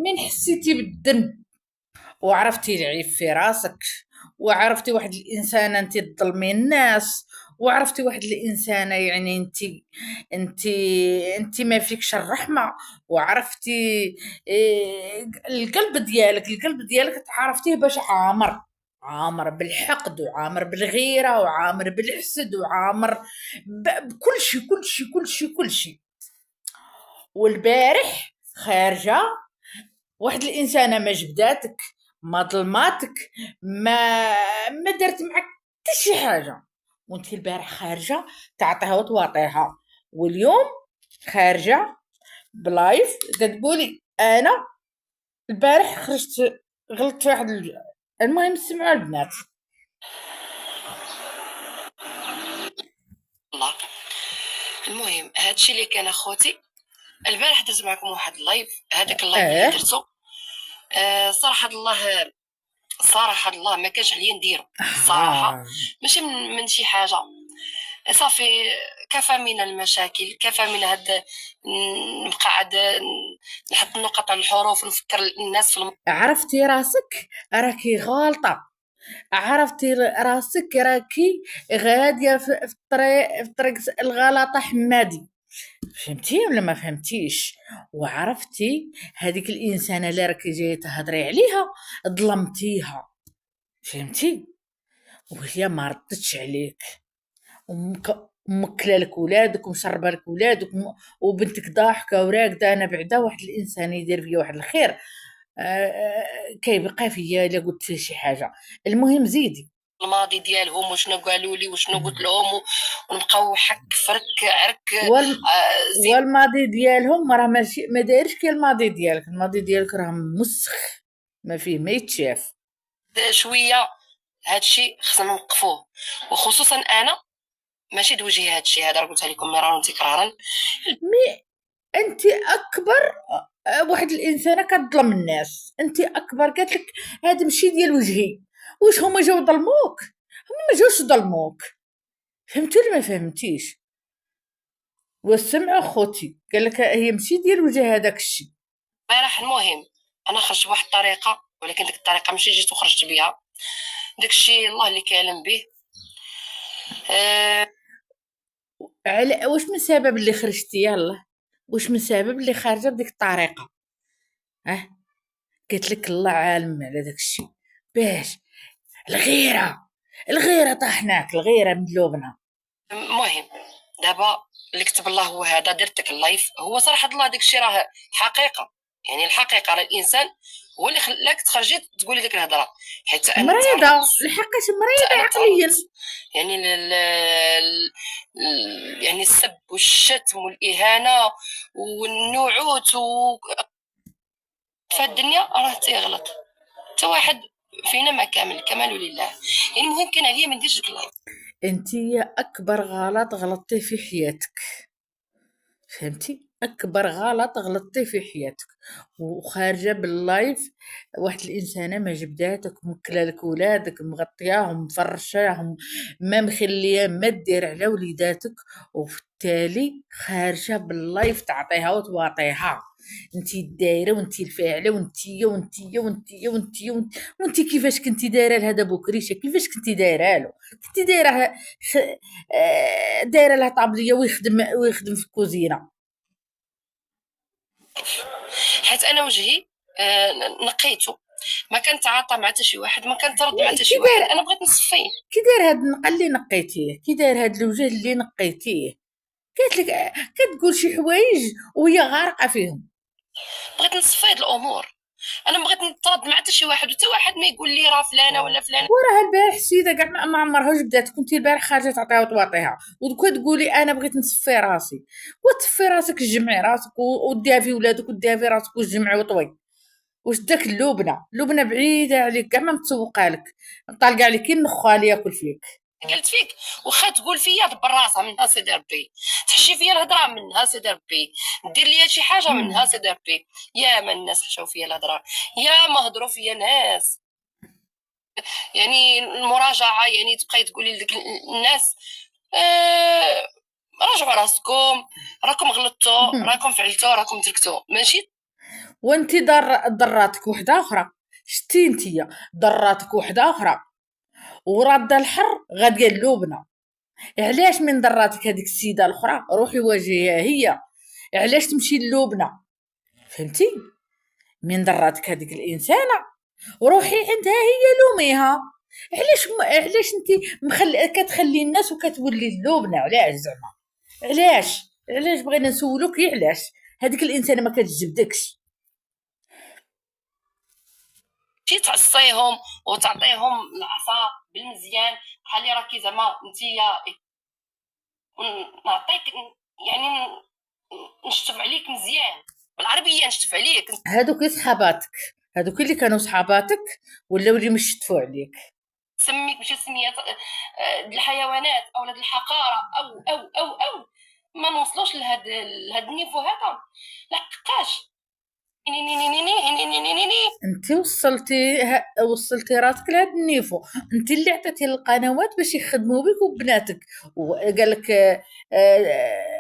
من حسيتي بالذنب وعرفتي العيب في راسك، وعرفتي واحد الانسانه انت تظلمي الناس، وعرفتي واحد الانسانه يعني انت انت ما فيكش الرحمه، وعرفتي القلب ديالك عرفتيه باش عامر بالحقد، وعامر بالغيره، وعامر بالحسد، وعامر بكل شيء كل شيء كل شيء كل شيء. والبارح خارجه واحد الانسانه ما جبداتك، ما ظلماتك، ما درت معك حتى شي حاجه، وانت البارح خارجه تعطيها وتواطيها، واليوم خارجه بلايف كتقولي انا البارح خرجت غلطت في واحد المهم سمعوا البنات. الله. المهم هادشي اللي كان اخوتي البارح درت معكم واحد اللايف. هذاك اللايف اللي درتو صراحه الله ما كانش عليا نديرو الصراحه، ماشي من شي حاجه صافي. كفى من المشاكل، كفى من هاد نبقى عاد نحط النقط على الحروف نفكر الناس في عرفتي راسك راكي غالطه، عرفتي راسك راكي غاديه في الطريق الغلطه حمادي. فهمتي ولا ما فهمتيش؟ وعرفتي هذيك الانسانه اللي راكي جايه تهضري عليها ظلمتيها، فهمتي؟ وهي ما ردتش عليك، ومكله لك ولادك ومشربه لك ولادك وبنتك ضاحكه وراقده. انا بعدا واحد الانسان يدير فيا واحد الخير كيبقى فيا الا قلت فيه شي حاجه. المهم زيدي الماضي ديالهم وشنو قالوا لي وشنو قلت لهم، ونبقاو حك فرك عرك. والماضي ديالهم راه ماشي ما دايرش كي الماضي ديالك، الماضي ديالك راه مسخ ما فيه ما يتشاف. شويه هادشي خصنا نوقفوه، وخصوصا انا ماشي دوجهي هادشي هذا، راه قلتها لكم مرارا وتكرارا. مي انت اكبر واحد الانسانه كتظلم الناس، انت اكبر قالت لك هذا ماشي ديال وجهي. واش هما جاو ظلموك؟ هما ما جاوش ظلموك، فهمتي ولا ما فهمتيش؟ والسمع خوتي قال لك هي ماشي ديال وجه هذاك الشيء. البارح المهم انا خرجت بواحد الطريقه، ولكن ديك الطريقه ماشي جيت وخرجت بها، داك الشيء الله اللي كيعلم به. على واش من سبب اللي خرجتي؟ يلا واش من سبب اللي خارجه بديك الطريقه؟ قلت لك الله عالم على داك الشيء. باش الغيره طاحناك، الغيره مدلوبنا. المهم دابا اللي كتب الله هو هذا، درت داك اللايف. هو صراحه الله داك الشيء راه حقيقه، يعني الحقيقه راه الانسان هو اللي خلاك تخرجي تقولي ديك الهضره، حيت انا مريضه الحقاش مريضه عقليا. يعني يعني السب والشتم والاهانه والنعوت فالدنيا راه تيغلط، حتى واحد فينا ما كامل، كمال لله. يعني ممكن عليا ما نديرش ديك اللايف. انتي اكبر غلط غلطتي في حياتك، فهمتي؟ اكبر غلط غلطتي في حياتك وخارجه باللايف واحد الانسانه ما جبداتك، مكله لك ولادك، مغطياهم مفرشاهم، ما مخليه ما دير على وليداتك، وبالتالي خارجه باللايف تعطيها وتواطيها. انتي دايره وانتي الفاعله وانتي كيفاش كنتي دايره لهذا بوكريشه؟ كيفاش كنتي دايره له؟ كنتي دايره دايره لها طابليه ويخدم في الكوزينه. حيت انا وجهي نقيته، ما كنتعاطى مع حتى شي واحد، ما كنترد مع حتى شي واحد، انا بغيت نصفيه. كي داير هاد النقا اللي نقيتيه؟ كي داير هاد الوجه اللي نقيتيه؟ قالت لك كتقول شي حوايج وهي غارقه فيهم. بغيت نصفي هاد الامور، انا بغيت نترد مع حتى شي واحد، وحتى واحد ما يقول لي راه فلانه ولا فلانه. وراه البارح السيده كاع ما عمرها بدات، كنتي البارح خارجه تعطيها وتواطيها، ودكا تقولي انا بغيت نصفي راسي. وتفي راسك، جمعي راسك وديها في ولادك وديها في راسك وجمعي وطوي. واش داك اللبنه بعيده عليك كاع ما متسوقه لك، طالقه عليك النخال ياكل فيك. قالت فيك واخا تقول فيا دبر راسها منها سيدي ربي، تحشي فيا الهضره منها سيدي ربي، دير ليا شي حاجه منها سيدي ربي. يا ما الناس حشاو فيا الهضره، يا ما هضروا فيا ناس. يعني المراجعه، يعني تبقاي تقولي لك الناس راجعوا راسكم، راكم غلطتوا، راكم فعلتوا، راكم تركتوا، ماشي وانتي ضراتك وحده اخرى، شتي انتيا ضراتك وحده اخرى ورادة الحر غاديه اللبنه. علاش من ضراتك هذيك السيده الاخرى روحي واجهيها هي، علاش تمشي اللبنه؟ فهمتي؟ من ضراتك هذيك الانسانه وروحي عندها هي لوميها. علاش انت كتخلي الناس وكتولي اللبنه؟ علاش زعما؟ علاش بغينا نسولوك علاش هذيك الانسانه ما كتجبدكش؟ تمشي تعصيهم وتعطيهم العصا بالمزيان، خلي راكي زعما نتيا نعطيك يعني نشطف عليك مزيان بالعربيه، نشطف عليك. هادوك صحاباتك، هادوك اللي كانوا صحاباتك ولاو اللي مشتفوا عليك. تسميك بشي سميات الحيوانات او الحقاره او ما نوصلوش لهاد النيفو هذا، لحقاش انت وصلتي راسك لهاد النيفو، انت اللي عطيتي القنوات باش يخدموا بك وبناتك، وقال لك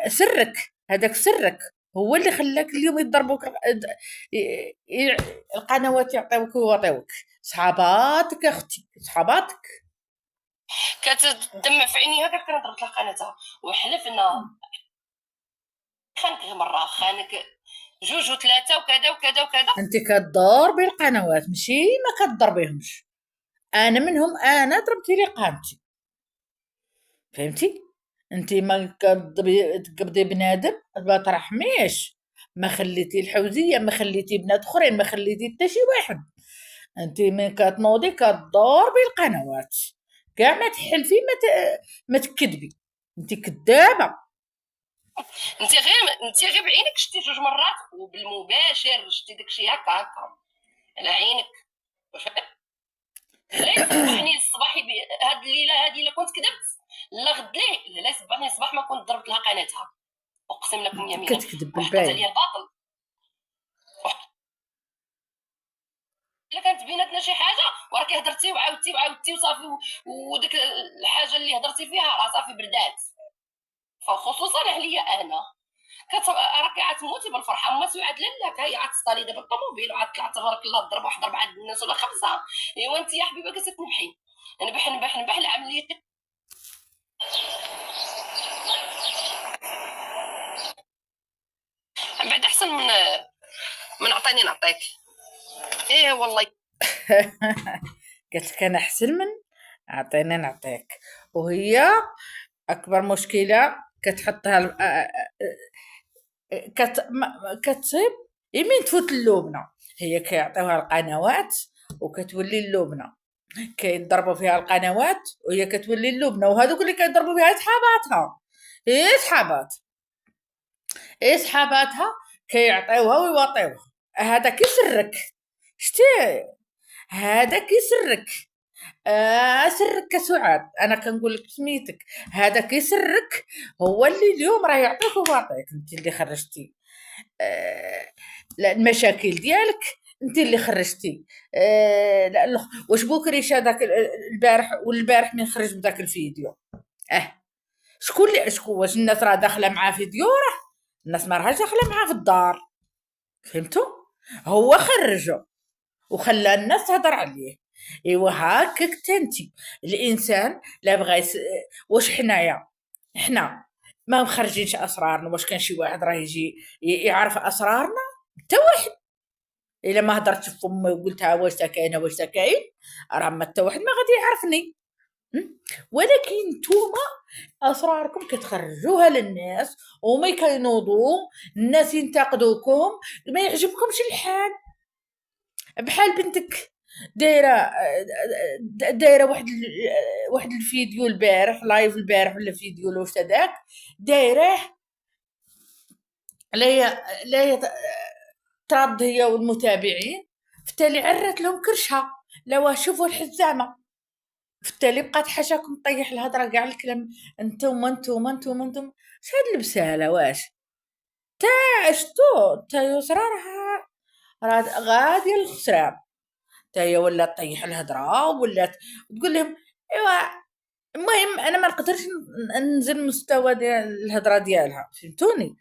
سرك، هذاك سرك هو اللي خلاك اليوم يضربوك القنوات يعطيوك ويعطيوك. صحاباتك اختي، صحاباتك. كتدمع في عيني هكاك كنضرب لها قناتها وحلفنا خانك غير مره، خانك جوج وثلاثه وكذا وكذا وكذا. انت كتضربي القنوات ماشي ما كتضربيهمش. انا منهم، انا ضربتي لي قامتي. فهمتي؟ انت ما تقبضي بنادم ما ترحميش، ما خليتي الحوزيه، ما خليتي بنات اخرين، ما خليتي حتى شي واحد. انت من كتنوضي كضربي القنوات، كاع ما تحلفي ما تكذبي، انت كذابه. انت غير بعينك شتي جوج مرات وبالمباشر شتي داكشي هكا هكا على عينك. لا يصبحني الصباح هاد الليله هادي الا كنت كذبت لا غد ليه لا يصبحني الصباح ما كنت ضربت لها قناتها، اقسم لكم يمينا كتكذب وحطت بالباين. عليا الباطل. الا كانت بيناتنا شي حاجه وراكي هضرتي وعاودتي وصافي وديك الحاجه اللي هضرتي فيها راه صافي بردات، فخصوصا عليا انا راكي عتموتي بالفرحه وما سوعد لك هي عتصطالي دابا الطوموبيل وعطلع تبارك الله تضرب واحد 4 الناس ولا 5. ايوا انت يا حبيبه كتنبحي نبح العمليه. بعد احسن من عطيني نعطيك. ايه والله قالت لك انا احسن من اعطيني نعطيك، وهي اكبر مشكله كتحطها كتصيب يمين تفوت اللبنه. هي كيعطيوها القنوات وكتولي اللبنه، كيضربوا فيها القنوات وهي كتولي اللبنه، وهذوك اللي كيضربوا فيها صحاباتها. ايه صحاباتها كيعطيوها ويواطيوها. هذا كيسرك، شتي؟ هذا كيسرك. سرك كسعاد، انا كنقول لك سميتك، هذا كيسرك هو اللي اليوم راه يعطيك وباطيك. انت اللي خرجتي لا المشاكل ديالك، انت اللي خرجتي. لا واش بوكريش هذاك البارح من خرج بداك الفيديو؟ شكون واش الناس راه داخله معاه فيديو؟ راه الناس ما راهاش داخله معاه في الدار. فهمتوا؟ هو خرجه وخلى الناس تهضر عليه. ايوا هكاك تنتي الانسان لا بغى واش حنا ما مخرجينش اسرارنا؟ واش كان شي واحد راه يجي يعرف اسرارنا؟ حتى واحد. الا ما هضرتش في فمي وقلتها واش كاينه واش كاين، راه ما حتى واحد ما غادي يعرفني. ولكن نتوما اسراركم كتخرجوها للناس وما كينوضوا الناس ينتقدوكم، ما يعجبكمش الحال. بحال بنتك دايره واحد الفيديو البارح، لايف البارح ولا فيديو لو واش هذاك دايره، لا هي ترد هي والمتابعين، بالتالي عرت لهم كرشها لو شوفوا الحزامه، بالتالي بقات حاشاكم طيح الهضره كاع الكلام. انتم اش هاد البساله؟ واش تا شتو تا يسرى راه غاديه للخسران، تا هي ولات طيح الهضره ولات تقول لهم ايوا. المهم انا ما نقدرش ننزل مستوى ديال الهضره ديالها، فهمتوني؟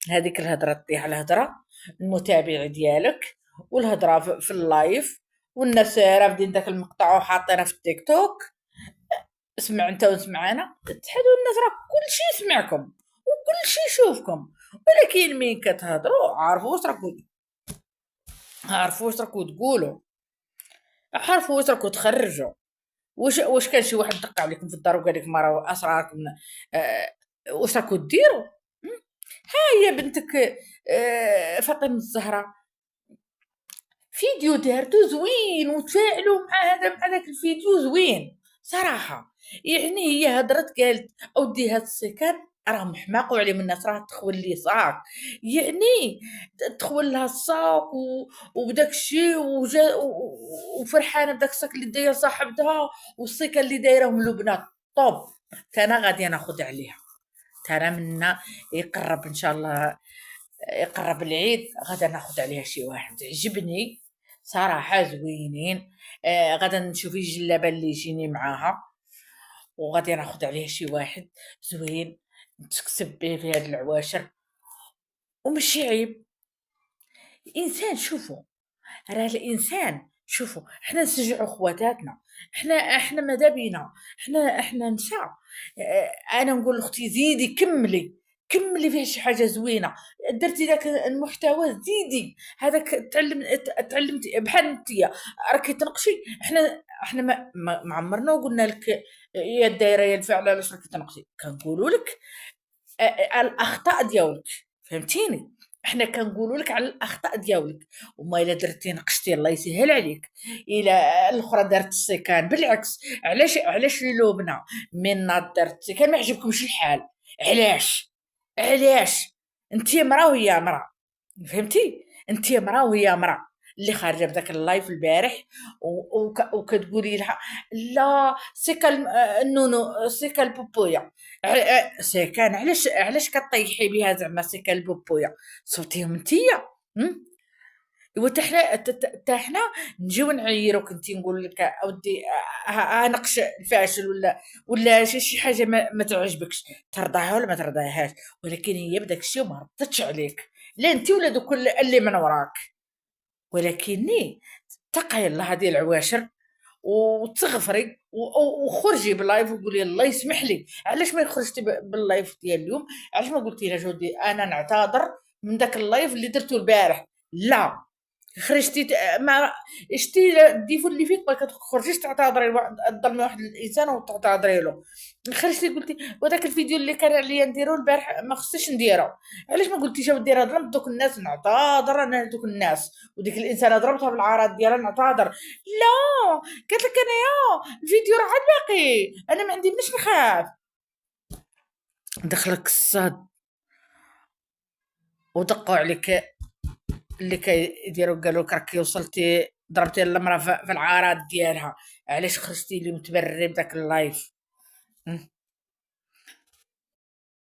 هذيك الهضره طيح الهضره المتابع ديالك، والهضره في اللايف، والناس رافدين داك المقطع وحاطينه في التيك توك. اسمع انت واسمع انا، اتحدوا الناس، راه كلشي يسمعكم وكلشي يشوفكم، ولكن مين كتهضروا عارفوا واش راكو تقولوا، عارفوا واش راكو تخرجوا. واش كان شي واحد دق عليكم في الدار وقال لك ما راه اسراركم، واش راكو ديروا؟ ها هي بنتك فاطمه الزهراء، فيديو دارتو زوين وتفاعلوا مع داك الفيديو زوين صراحه. يعني هي هضرت قالت اودي هاد السكان راه محماق وعليهم الناس، راه تخول لي صاك، يعني تخول لها الساق وبداك الشيء وفرحانه بداك الساك اللي داير صاحبتها، والسيكه اللي دايرهم البنات. طوب انا غادي ناخذ عليها، ترى منا يقرب ان شاء الله، يقرب العيد غدا ناخذ عليها شي واحد عجبني صراحه زوينين. غدا نشوف الجلابه اللي يجيني معاها، وغادي ناخذ عليها شي واحد زوين نتكسب به في هاد العواشر، وماشي عيب. الانسان شوفوا، راه الانسان شوفوا، حنا نشجعوا خواتاتنا، احنا ماذا بينا، احنا نساء. انا نقول لاختي زيدي كملي فيه شي حاجه زوينه، درتي داك المحتوى زيدي هذاك، تعلمتي بحال نتيا راكي تنقشي. احنا ما عمرنا وقلنا لك يا الدايره يا الفعل علاش راكي تنقشي، كنقولوا لك الاخطاء ديالك، فهمتيني؟ احنا كنقولوا لك على الاخطاء ديالك. وما الا درتي نقشتي الله يسهل عليك، الا الاخرى دارت السكان بالعكس. علاش اللبنه من ناض دارت السكان ما عجبكمش الحال؟ علاش انت مرا وهي مرا، فهمتي؟ انت مرا وهي مرا اللي خارجه بداك اللايف البارح وكتقولي لها لا سيكا النونو سيكا البوبويا. سيكان علاش كطيحي بها زعما سيكا البوبويا؟ صوتيهم نتيا. ايوا حنا نجيو نعيروك انت، نقول لك اودي نقش الفاشل ولا شي حاجه ما تعجبكش، ترضاها ولا ما ترضاهاش، ولكن هي بداك الشيء ما ردتش عليك، لا انت ولا دوك اللي من وراك. ولكني تقي الله هذه العواشر وتغفري وخرجي باللايف وقولي الله يسمح لي. علاش ما خرجتي باللايف ديال اليوم؟ علاش ما قلتي لها جودي انا نعتذر من داك اللايف اللي درتو البارح؟ لا خرجتي ما شتي الديفو اللي فيك، ما كتخرجيش تعتذري تظلمي واحد الانسان وتعتذري له. خرجتي قلتي وداك الفيديو اللي كان عليا نديرو البارح ما خصنيش نديرو. علاش ما قلتيش اودي راه ظلمت دوك الناس نعتذر انا لدوك الناس، وديك الانسانه ضربتها بالعراض ديالها نعتذر؟ لا قالت لك انايا الفيديو راه عاد باقي، انا ما عندي مناش نخاف. دخلك الصاد ودقوا عليك اللي كيديروا، قالوا لك راكي وصلتي ضربتي المراه في العارات ديالها، علاش خرجتي لي متبري بداك اللايف؟